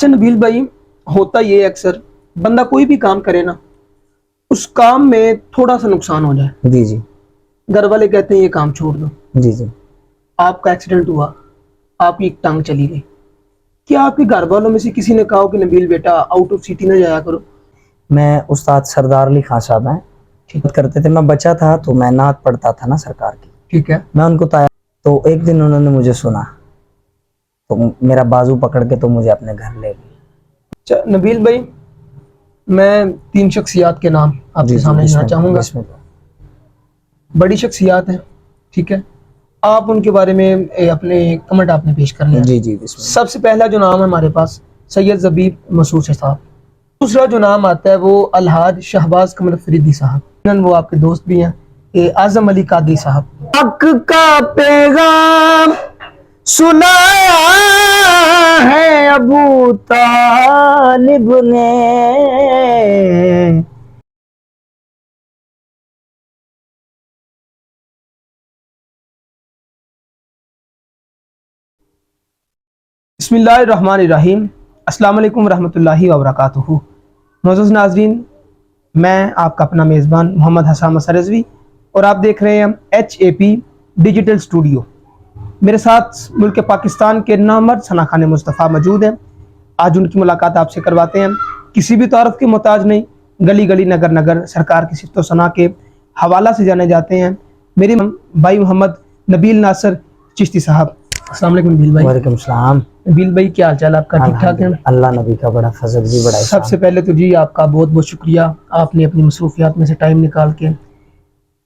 اچھا نبیل بھائی، ہوتا یہ اکثر بندہ کوئی بھی کام کرے نا، اس کام میں تھوڑا سا نقصان ہو جائے، جی جی گھر والے کہتے ہیں یہ کام چھوڑ دو، جی جی آپ کا ایکسیڈنٹ ہوا، آپ کی ایک ٹانگ چلی گئی، کیا آپ کے گھر والوں میں سے کسی نے کہا کہ نبیل بیٹا آؤٹ آف سٹی نہ جایا کرو؟ میں استاد سردار علی خان صاحب ہیں کرتے تھے، میں بچہ تھا تو میں نعت پڑھتا تھا نا سرکار کی، ٹھیک ہے، میں ان کو تو ایک دن انہوں نے مجھے سنا تو میرا بازو پکڑ کے تو مجھے اپنے گھر لے گئے۔ اچھا نبیل بھائی، میں 3 شخصیات کے نام آپ جی کے جی سامنے لینا چاہوں گا، بسم اللہ۔ بڑی شخصیات ہیں، ٹھیک ہے، آپ ان کے بارے میں اپنے کمنٹ آپ نے پیش کرنے ہیں۔ جی جی بسم اللہ۔ سب سے پہلا جو نام ہے ہمارے پاس سید زبیب مسعود صاحب، دوسرا جو نام آتا ہے وہ الحاج شہباز قمر فریدی صاحب، وہ آپ کے دوست بھی ہیں، اعظم علی قادری صاحب۔ حق کا پیغام سنایا ہے ابو طالب نے، بسم اللہ الرحمن الرحیم، السلام علیکم ورحمۃ اللہ وبرکاتہ۔ معزز ناظرین، میں آپ کا اپنا میزبان محمد حسام مسعود رضوی اور آپ دیکھ رہے ہیں HAP ڈیجیٹل اسٹوڈیو۔ میرے ساتھ ملک پاکستان کے نامرد ثنا خان مصطفیٰ موجود ہیں۔ آج ان کی ملاقات آپ سے کرواتے ہیں، کسی بھی تعارف کے محتاج نہیں، گلی گلی نگر نگر سرکار کی صفت و ثنا کے حوالہ سے جانے جاتے ہیں، میرے بھائی محمد نبیل ناصر چشتی صاحب۔ السلام علیکم نبیل بھائی۔ وعلیکم السلام۔ نبیل بھائی کیا حال چال آپ کا؟ ٹھیک ٹھاک ہیں؟ اللہ نبی کا بڑا فضل جی، بڑا سب سے پہلے تو جی آپ کا بہت بہت شکریہ، آپ نے اپنی مصروفیات میں سے ٹائم نکال کے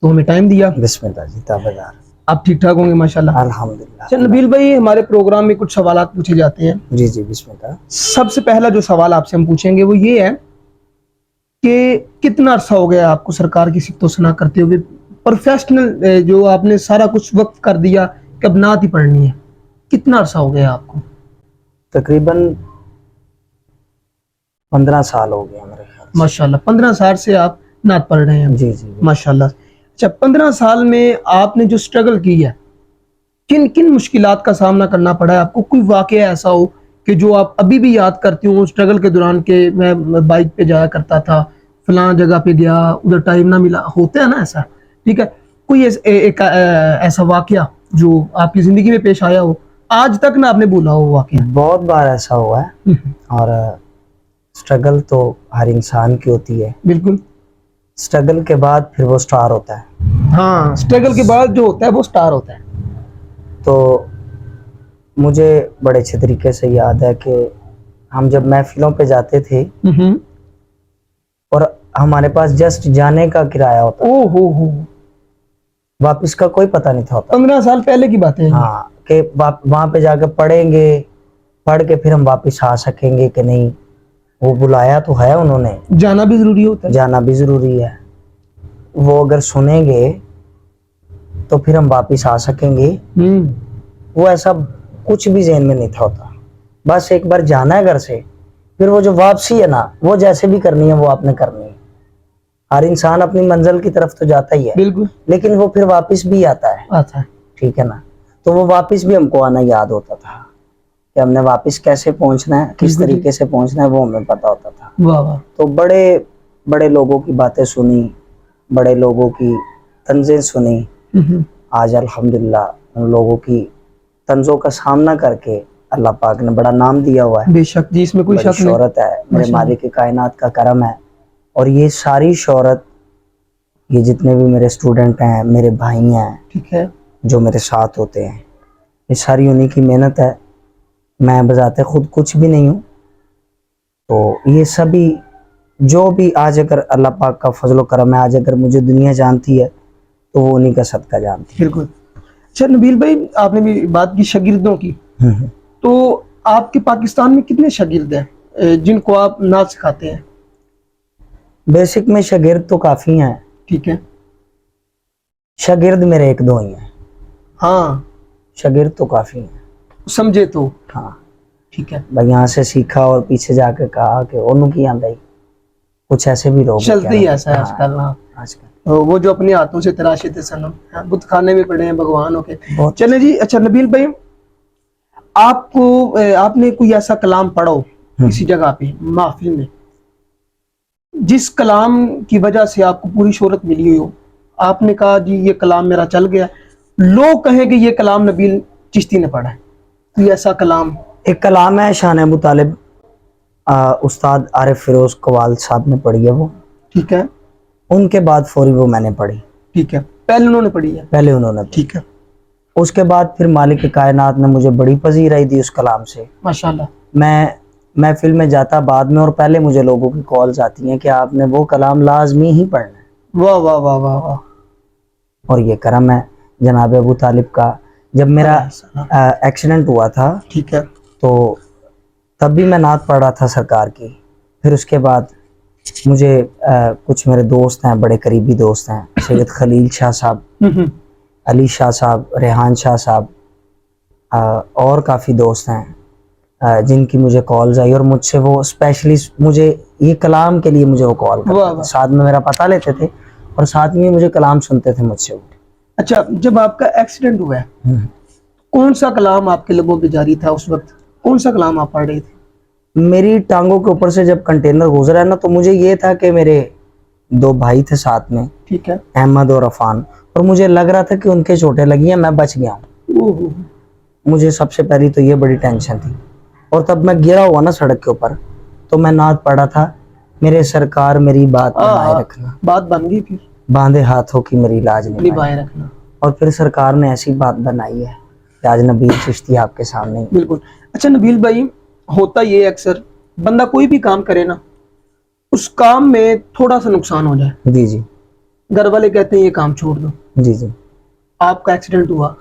تو ہمیں ٹائم دیا۔ بسم اللہ جی، تابعدار۔ آپ ٹھیک ٹھاک ہوں گے ماشاءاللہ؟ الحمدللہ۔ اچھا نبیل بھائی، ہمارے پروگرام میں کچھ سوالات پوچھے جاتے ہیں۔ جی جی بسم اللہ۔ سب سے پہلا جو سوال آپ سے ہم پوچھیں گے وہ یہ ہے کہ کتنا عرصہ ہو گیا آپ کو سرکار کی صفت و ثنا کرتے ہوئے، پروفیشنل جو آپ نے سارا کچھ وقت کر دیا کہ اب نعت ہی پڑھنی ہے، کتنا عرصہ ہو گیا آپ کو؟ تقریباً 15 سال ہو گیا میرے خیال سے۔ ماشاءاللہ 15 سال سے آپ نعت پڑھ رہے ہیں؟ جی جی ماشاءاللہ۔ اچھا 15 سال میں آپ نے جو سٹرگل کی ہے، کن کن مشکلات کا سامنا کرنا پڑا ہے آپ کو؟ کوئی واقعہ ایسا ہو کہ جو آپ ابھی بھی یاد کرتے ہوں سٹرگل کے دوران، کہ میں بائک پہ جایا کرتا تھا، فلاں جگہ پہ گیا، ادھر ٹائم نہ ملا، ہوتا ہے نا ایسا، ٹھیک ہے، کوئی ایک ایسا واقعہ جو آپ کی زندگی میں پیش آیا ہو آج تک نہ آپ نے بولا ہو واقعہ؟ بہت بار ایسا ہوا ہے، اور سٹرگل تو ہر انسان کی ہوتی ہے، بالکل، سٹرگل کے بعد پھر وہ سٹار ہوتا ہے۔ ہاں، سٹرگل کے بعد جو ہوتا ہے وہ سٹار ہوتا ہے۔ تو مجھے بڑے اچھے طریقے سے یاد ہے کہ ہم جب محفلوں پہ جاتے تھے اور ہمارے پاس جسٹ جانے کا کرایہ ہوتا، ہو واپس کا کوئی پتہ نہیں تھا ہوتا۔ 15 سال پہلے کی باتیں ہیں۔ ہاں، کہ وہاں پہ جا کے پڑھیں گے، پڑھ کے پھر ہم واپس آ سکیں گے کہ نہیں، وہ بلایا تو ہے انہوں نے، جانا بھی ضروری ہوتا ہے، جانا بھی ضروری ہے، وہ اگر سنیں گے تو پھر ہم واپس آ سکیں گے۔ وہ ایسا کچھ بھی ذہن میں نہیں تھا ہوتا، بس ایک بار جانا ہے گھر سے، پھر وہ جو واپسی ہے نا، وہ جیسے بھی کرنی ہے وہ آپ نے کرنی ہے۔ ہر انسان اپنی منزل کی طرف تو جاتا ہی ہے، بالکل، لیکن وہ پھر واپس بھی آتا ہے، ٹھیک ہے نا؟ تو وہ واپس بھی ہم کو آنا یاد ہوتا تھا کہ ہم نے واپس کیسے پہنچنا ہے، کس طریقے سے پہنچنا ہے، وہ ہمیں پتا ہوتا تھا۔ تو بڑے بڑے لوگوں کی باتیں سنی، بڑے لوگوں کی طنزیں سنی، آج الحمدللہ ان لوگوں کی طنزوں کا سامنا کر کے اللہ پاک نے بڑا نام دیا ہوا ہے، بے شک جی، اس میں کوئی بڑی شک نہیں، شہرت ہے، میرے مالک کائنات کا کرم ہے۔ اور یہ ساری شہرت، یہ جتنے بھی میرے اسٹوڈنٹ ہیں، میرے بھائی ہیں، ٹھیک ہے، جو میرے ساتھ ہوتے ہیں، یہ ساری انہی کی محنت ہے، میں بذات خود کچھ بھی نہیں ہوں۔ تو یہ سبھی جو بھی آج اگر اللہ پاک کا فضل و کرم ہے، آج اگر مجھے دنیا جانتی ہے تو وہ انہی کا صدقہ جانتی ہے۔ بالکل۔ اچھا نبیل بھائی، آپ نے بھی بات کی شاگردوں کی، تو آپ کے پاکستان میں کتنے شاگرد ہیں جن کو آپ نعت سکھاتے ہیں؟ بیسک میں شاگرد تو کافی ہیں، ٹھیک ہے، شاگرد میرے 1-2 ہی ہیں، ہاں، شاگرد تو کافی ہیں، سمجھے تو، ہاں، ٹھیک ہے، بھائی یہاں سے سیکھا اور پیچھے جا کے کہا کہ انہوں کی آندائی، کچھ ایسے بھی لوگ چلتے ہی ایسا ہے آج کل، آج کل وہ جو اپنے ہاتھوں سے تراشے تھے صنم، بت خانے میں پڑے ہیں بھگوانوں کے۔ بہت چلیں جی، اچھا نبیل بھائی، آپ نے کوئی ایسا کلام پڑھو کسی جگہ پہ محفل میں، جس کلام کی وجہ سے آپ کو پوری شہرت ملی ہوئی ہو، آپ نے کہا جی یہ کلام میرا چل گیا، لوگ کہیں کہ یہ کلام نبیل چشتی نے پڑھا ہے، کوئی ایسا کلام؟ ایک کلام ہے شان ابو طالب، استاد عارف فیروز قوال صاحب نے پڑھی ہے وہ، ٹھیک ہے، ان کے بعد فوری وہ میں نے پڑھی، ٹھیک ہے، پہلے انہوں نے پڑھی ہے، پہلے انہوں نے پڑھی۔ ٹھیک ہے، اس کے بعد پھر مالک کائنات نے مجھے بڑی پذیرائی دی اس کلام سے، ماشاءاللہ، میں محفل میں جاتا بعد میں، اور پہلے مجھے لوگوں کی کالز آتی ہیں کہ آپ نے وہ کلام لازمی ہی پڑھنا ہے، واہ واہ واہ واہ واہ، اور یہ کرم ہے جناب ابو طالب کا۔ جب میرا ایکسیڈنٹ ہوا تھا ٹھیک ہے، تو تب بھی میں نعت پڑھ رہا تھا سرکار کی، پھر اس کے بعد مجھے کچھ میرے دوست ہیں، بڑے قریبی دوست ہیں، سید خلیل شاہ صاحب، علی شاہ صاحب، ریحان شاہ صاحب، اور کافی دوست ہیں جن کی مجھے کالز آئی، اور مجھ سے وہ اسپیشلی مجھے یہ کلام کے لیے مجھے وہ کال کرتے تھے، ساتھ میں میرا پتہ لیتے تھے اور ساتھ میں مجھے کلام سنتے تھے مجھ سے۔ اچھا، جب آپ کا ایکسیڈنٹ ہوا ہے کون سا کلام آپ کے لبوں پہ جاری تھا اس وقت؟ کون سا کلام آپ پڑھ رہے تھے؟ میری ٹانگوں کے اوپر سے جب کنٹینر گزرا ہے نا، تو مجھے یہ تھا کہ میرے دو بھائی تھے ساتھ میں، ٹھیک ہے، احمد اور عفان، اور مجھے لگ رہا تھا کہ ان کے چوٹیں لگی ہیں، میں بچ گیا ہوں۔ مجھے سب سے پہلی تو یہ بڑی ٹینشن تھی، اور تب میں گرا ہوا نا سڑک کے اوپر، تو میں نعت پڑھا تھا، میرے سرکار میری بات بنائے رکھنا، بات بن گئی، پھر باندھے ہاتھوں کی میری لاج نبھائے رکھنا، اور پھر سرکار نے ایسی بات بنائی ہے کہ آج نبیل چشتی آپ کے سامنے۔ بالکل۔ اچھا نبیل بھائی، ہوتا یہ اکثر بندہ کوئی بھی کام کرے نا، اس کام میں تھوڑا سا نقصان ہو جائے، جی جی، گھر والے کہتے ہیں یہ کام چھوڑ دو، جی جی، آپ کا ایکسیڈنٹ ہوا،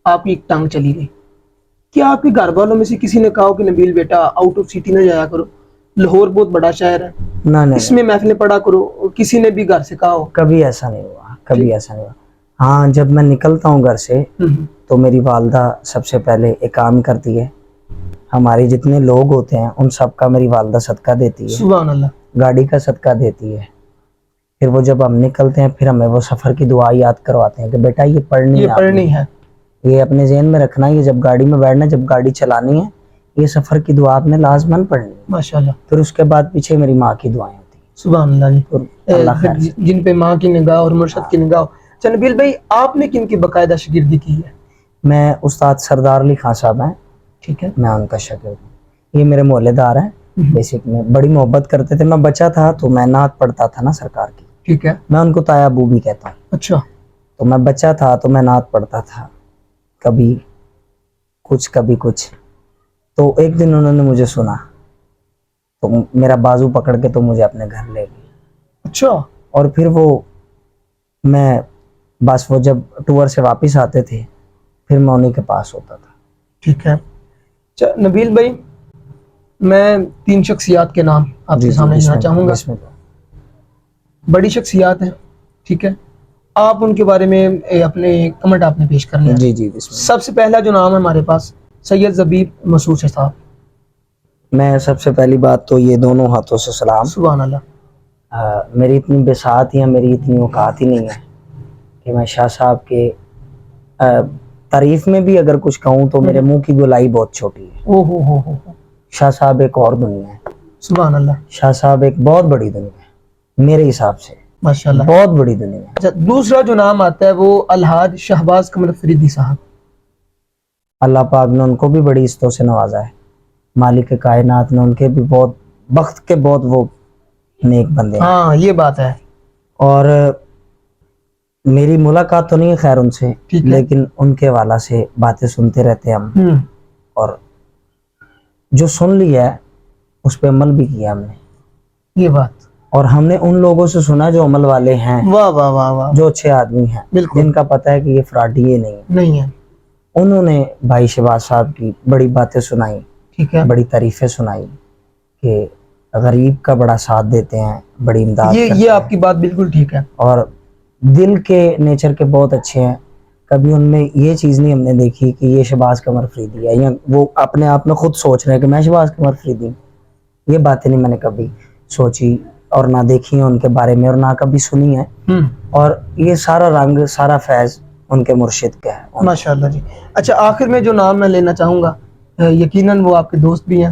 آپ کی ایک ٹانگ چلی گئی، کیا آپ کے گھر والوں میں سے کسی نے کہا کہ نبیل بیٹا آؤٹ آف سٹی نہ جایا کرو، لاہور بہت بڑا شہر ہے، اس میں محفلیں پڑھا کرو، کسی نے بھی گھر سے کہا ہو؟ کبھی ایسا نہیں ہوا، کبھی ایسا نہیں ہوا۔ ہاں، جب میں نکلتا ہوں گھر سے تو میری والدہ سب سے پہلے ایک کام کرتی ہے، ہمارے جتنے لوگ ہوتے ہیں ان سب کا میری والدہ صدقہ دیتی ہے، سبحان اللہ، گاڑی کا صدقہ دیتی ہے، پھر وہ جب ہم نکلتے ہیں پھر ہمیں وہ سفر کی دعا یاد کرواتے ہیں کہ بیٹا یہ پڑھنی ہے، یہ اپنے ذہن میں رکھنا ہے، یہ جب گاڑی میں بیٹھنا، جب گاڑی چلانی ہے، یہ سفر کی دعا آپ نے لازماً پڑھنی ہے۔ ماشاءاللہ، پھر اس کے بعد پیچھے میری ماں کی دعائیں ہوتی ہیں، سبحان اللہ اللہ خیر جی، جن پہ ماں کی نگاہ اور مرشد کی نگاہ۔ اچھا نبیل بھائی، آپ نے کن کی باقاعدہ شاگردی کی ہے؟ میں استاد سردار علی خان صاحب ہیں، ٹھیک ہے، میں ان کا شاگرد ہوں، یہ میرے محلے دار ہیں، بیسک میں بڑی محبت کرتے تھے، میں بچہ تھا تو میں نعت پڑھتا تھا نا سرکار کی، ٹھیک ہے، میں ان کو تایا ابو بھی کہتا ہوں، اچھا، تو میں بچہ تھا تو میں نعت پڑھتا تھا، کبھی کچھ، تو ایک دن انہوں نے مجھے سنا تو میرا بازو پکڑ کے تو مجھے اپنے گھر لے گئے، اچھا، اور پھر میں بس وہ جب ٹور سے واپس آتے تھے پھر میں انہیں کے پاس ہوتا تھا۔ ٹھیک ہے، اچھا نبیل بھائی، میں 3 شخصیات کے نام آپ کے سامنے لینا چاہوں گا، بڑی شخصیات ہیں، ٹھیک ہے، آپ ان کے بارے میں اپنے کمنٹ آپ نے پیش کرنے ہیں۔ جی جی، بسم اللہ۔ سب سے پہلا جو نام ہے ہمارے پاس، سید زبیب مسعود صاحب۔ میں سب سے پہلی بات تو یہ دونوں ہاتھوں سے سلام، سبحان اللہ، میری اتنی بساط یا میری اتنی اوقات ہی نہیں ہے کہ میں شاہ صاحب کے تعریف میں بھی اگر کچھ کہوں تو میرے منہ کی گولائی بہت چھوٹی ہے۔ شاہ صاحب ایک اور دنیا ہے، سبحان اللہ، شاہ صاحب ایک بہت بڑی دنیا ہے میرے حساب سے، ماشاءاللہ، بہت بڑی دنیا ہے۔ اچھا، دوسرا جو نام آتا ہے وہ الحاج شہباز قمر فریدی صاحب۔ اللہ پاک نے ان کو بھی بڑی عزتوں سے نوازا ہے، مالک کائنات نے ان کے بھی بہت وقت کے بہت وہ نیک بندے ہیں۔ ہاں یہ بات ہے، اور میری ملاقات تو نہیں ہے خیر ان سے، لیکن ان کے والا سے باتیں سنتے رہتے ہیں ہم، اور جو سن لیا ہے اس پہ عمل بھی کیا ہم نے، یہ بات، اور ہم نے ان لوگوں سے سنا جو عمل والے ہیں، واہ واہ واہ واہ، جو اچھے آدمی ہیں، جن کا پتہ ہے کہ یہ فراڈی نہیں ہے، انہوں نے بھائی شہباز صاحب کی بڑی باتیں سنائی، ٹھیک ہے، بڑی تعریفیں سنائی کہ غریب کا بڑا ساتھ دیتے ہیں، بڑی امداد کرتے ہیں، یہ آپ کی بات بالکل ٹھیک ہے، اور دل کے نیچر کے بہت اچھے ہیں، کبھی ان میں یہ چیز نہیں ہم نے دیکھی کہ یہ شہباز قمر فریدی ہے، یا وہ اپنے آپ میں خود سوچ رہے ہیں کہ میں شہباز قمر فریدی ہوں، یہ باتیں نہیں میں نے کبھی سوچی اور نہ دیکھی ہیں ان کے بارے میں، اور نہ کبھی سنی ہے، اور یہ سارا رنگ سارا فیض ان کے مرشد کا ہے، ماشاءاللہ جی۔ اچھا، آخر میں جو نام میں لینا چاہوں گا، یقیناً وہ آپ کے دوست بھی ہیں،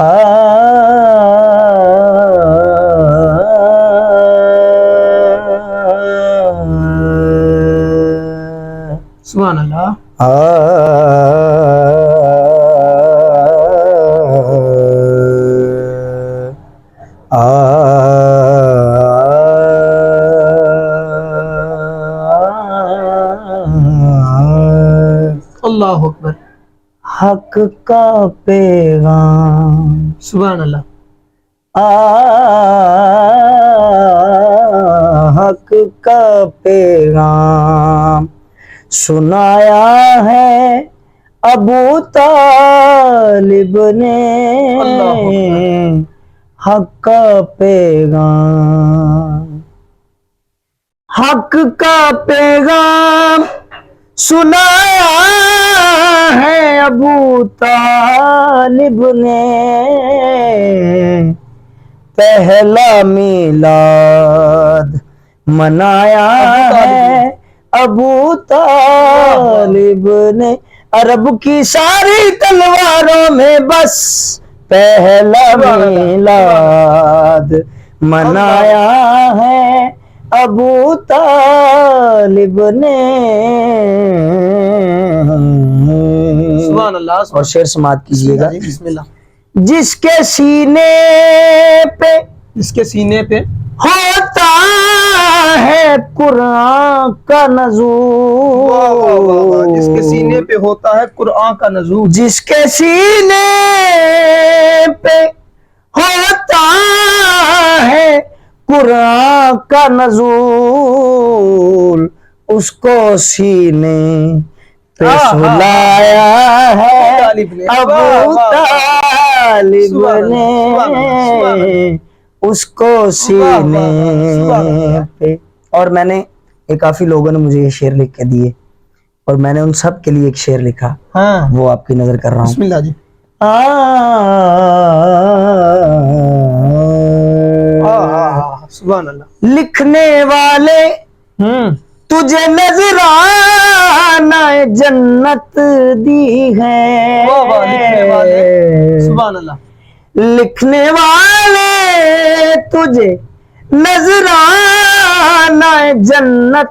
سبحان اللہ. اللہ اکبر. حق کا پیغام سبحان اللہ. حق کا پیغام سنایا ہے ابو طالب نے. حق کا پیغام، حق کا پیغام سنایا ہے ابو طالب نے. پہلا میلاد منایا ہے ابو طالب نے. عرب کی ساری تلواروں میں بس پہلا میلاد منایا ہے ابو طالب نے. سبحان اللہ. اور شعر سماعت کیجیے گا. بسم اللہ. جس کے سینے پہ، جس کے سینے پہ ہوتا ہے قرآن کا نزول. جس کے سینے پہ ہوتا ہے قرآن کا نزول. جس کے سینے پہ ہوتا ہے قرآن کا نزول، اس کو سینے پہ سلایا ہے ابو طالب نے. اس کو سینے پہ. اور میں نے کافی لوگوں نے مجھے یہ شعر لکھ کے دیے، اور میں نے ان سب کے لیے ایک شعر لکھا. وہ آپ کی نظر کر رہا ہوں. بسم اللہ جی. سبحان اللہ. لکھنے والے تجھے نذرانہ جنت دی ہے. سبحان اللہ. لکھنے والے تجھے نذرانہ جنت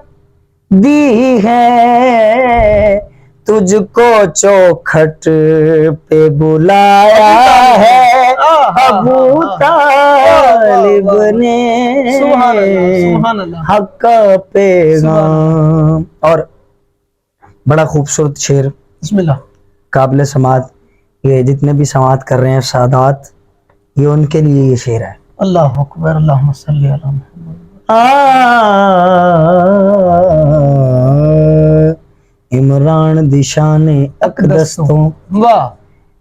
دی ہے. تجھ کو چوکھٹ پہ بلایا ہے ابو طالب نے. حق کا پیغام. اور بڑا خوبصورت شعر، بسم اللہ. قابل سماعت. یہ جتنے بھی سماعت کر رہے ہیں سادات، یہ ان کے لیے یہ شعر ہے. اللہ اکبر. اللہم صلی علی محمد. عمران دی شان اقدستوں واہ.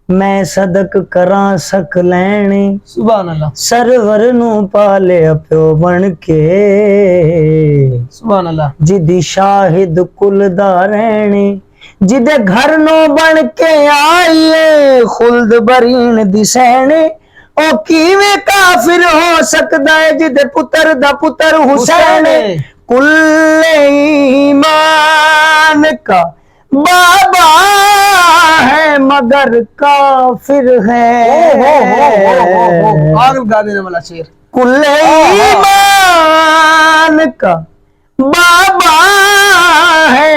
میں صدق کراں سک لینے. سبحان اللہ. سرور نو پالے پیو بن کے. سبحان اللہ. جدی شاہد کل دا رہنے، جدے گھر نو بن کے آئیے خلد برین دی سہنے. او کیویں کافر ہو سکدا ہے جدے پتر دا پتر حسین. کل ایمان کا بابا ہے مگر کافر ہے. آگے گا دینے والا شعر. کل ایمان کا بابا ہے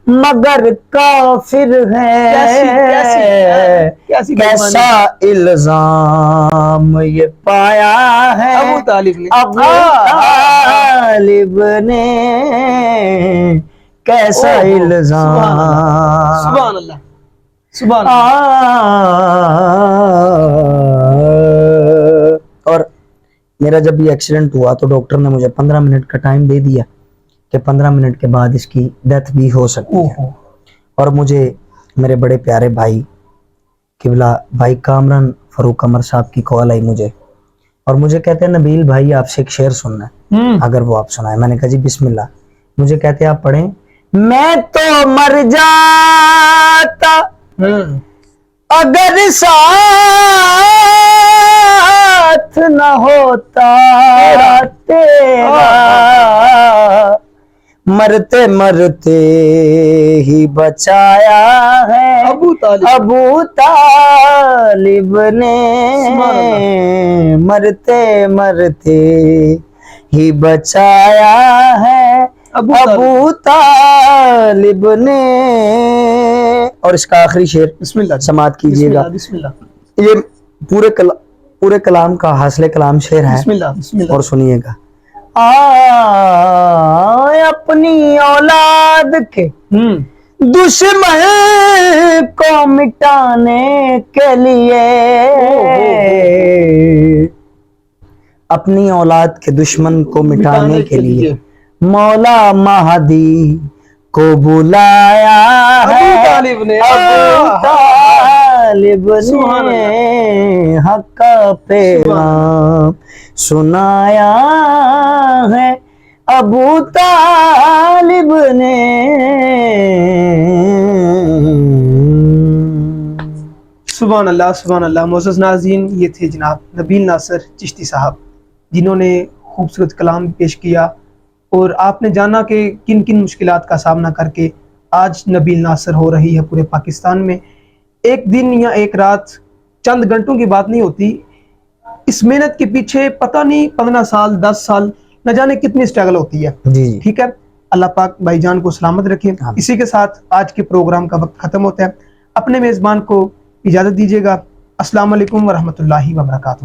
مگر کافر ہے. کیسا الزام یہ پایا ہے ابو طالب نے. ابو طالب نے. کیسا الزام. سبحان اللہ. سبحان اللہ. اور میرا جب یہ ایکسیڈنٹ ہوا تو ڈاکٹر نے مجھے 15 منٹ کا ٹائم دے دیا کہ 15 منٹ کے بعد اس کی ڈیتھ بھی ہو سکتی ہے. اور مجھے میرے بڑے پیارے بھائی قبلہ بھائی کامران فاروق عمر صاحب کی کال آئی مجھے، اور مجھے کہتے ہیں نبیل بھائی آپ سے ایک شعر سننا ہے، اگر وہ آپ سنائیں. میں نے کہا جی بسم اللہ. مجھے کہتے ہیں آپ پڑھیں. میں تو مر جاتا اگر ساتھ نہ ہوتا تیرا، مرتے مرتے ہی بچایا ہے ابو طالب نے، مرتے مرتے ہی بچایا ہے ابو طالب نے. اور اس کا آخری شعر بسم اللہ سماعت کیجئے گا. بسم اللہ یہ پورے کلام کا حاصل کلام شعر ہے. بسم اللہ اور سنیے گا. اپنی اولاد کے دشمن کو مٹانے کے لیے، اپنی اولاد کے دشمن کو مٹانے کے لیے مولا مہدی کو بلایا ہے ابو طالب نے، حق کا پیغام سنایا ہے ابو طالب نے. سبحان اللہ سبحان اللہ. معزز ناظرین، یہ تھے جناب نبیل ناصر چشتی صاحب، جنہوں نے خوبصورت کلام پیش کیا، اور آپ نے جانا کہ کن کن مشکلات کا سامنا کر کے آج نبیل ناصر ہو رہی ہے پورے پاکستان میں. ایک دن یا ایک رات، چند گھنٹوں کی بات نہیں ہوتی. اس محنت کے پیچھے پتہ نہیں 15 سال 10 سال نہ جانے کتنی سٹرگل ہوتی ہے. ٹھیک ہے، اللہ پاک بھائی جان کو سلامت رکھے. اسی کے ساتھ آج کے پروگرام کا وقت ختم ہوتا ہے. اپنے میزبان کو اجازت دیجیے گا. السلام علیکم ورحمۃ اللہ وبرکاتہ.